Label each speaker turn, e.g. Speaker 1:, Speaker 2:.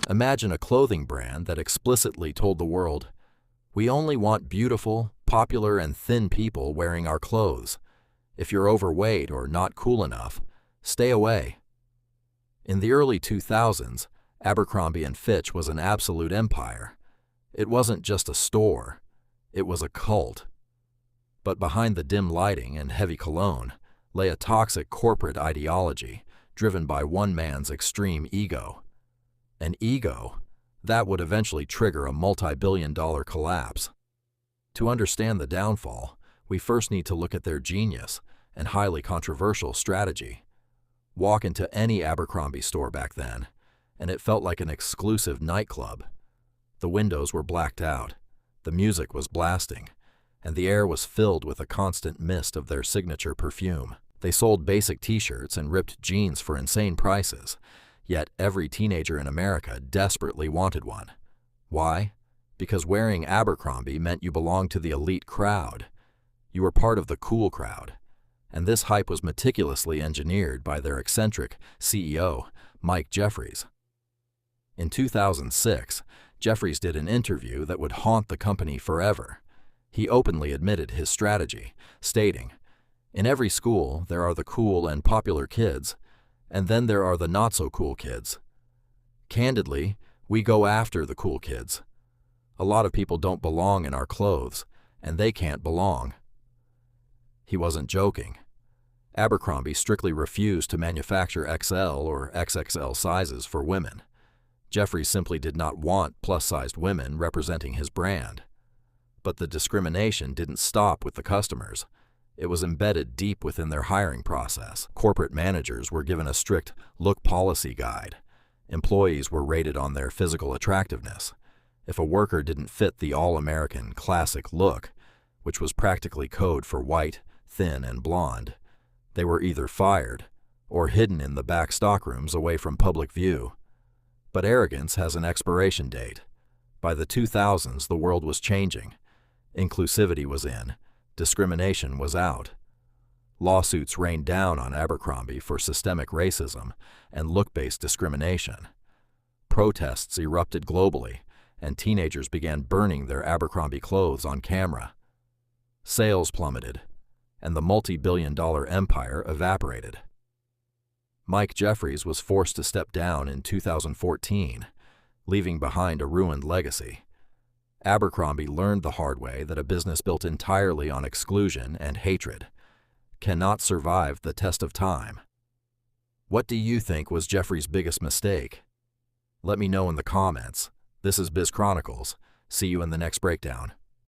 Speaker 1: Imagine a clothing brand that explicitly told the world, "We only want beautiful, popular, and thin people wearing our clothes. If you're overweight or not cool enough, stay away." In the early 2000s, Abercrombie & Fitch was an absolute empire. It wasn't just a store, it was a cult. But behind the dim lighting and heavy cologne lay a toxic corporate ideology driven by one man's extreme ego. An ego that would eventually trigger a multi-billion-dollar collapse. To understand the downfall, we first need to look at their genius and highly controversial strategy. Walk into any Abercrombie store back then, and it felt like an exclusive nightclub. The windows were blacked out, the music was blasting, and the air was filled with a constant mist of their signature perfume. They sold basic t-shirts and ripped jeans for insane prices, yet every teenager in America desperately wanted one. Why? Because wearing Abercrombie meant you belonged to the elite crowd. You were part of the cool crowd. And this hype was meticulously engineered by their eccentric CEO, Mike Jeffries. In 2006, Jeffries did an interview that would haunt the company forever. He openly admitted his strategy, stating, "In every school, there are the cool and popular kids, and then there are the not-so-cool kids. Candidly, we go after the cool kids. A lot of people don't belong in our clothes, and they can't belong." He wasn't joking. Abercrombie strictly refused to manufacture XL or XXL sizes for women. Jeffries simply did not want plus-sized women representing his brand. But the discrimination didn't stop with the customers. It was embedded deep within their hiring process. Corporate managers were given a strict look policy guide. Employees were rated on their physical attractiveness. If a worker didn't fit the all-American classic look, which was practically code for white, thin, and blonde, they were either fired or hidden in the back stockrooms away from public view. But arrogance has an expiration date. By the 2000s, the world was changing. Inclusivity was in. Discrimination was out. Lawsuits rained down on Abercrombie for systemic racism and look-based discrimination. Protests erupted globally, and teenagers began burning their Abercrombie clothes on camera. Sales plummeted, and the multi-billion-dollar empire evaporated. Mike Jeffries was forced to step down in 2014, leaving behind a ruined legacy. Abercrombie learned the hard way that a business built entirely on exclusion and hatred cannot survive the test of time. What do you think was Jeffries' biggest mistake? Let me know in the comments. This is Biz Chronicles. See you in the next breakdown.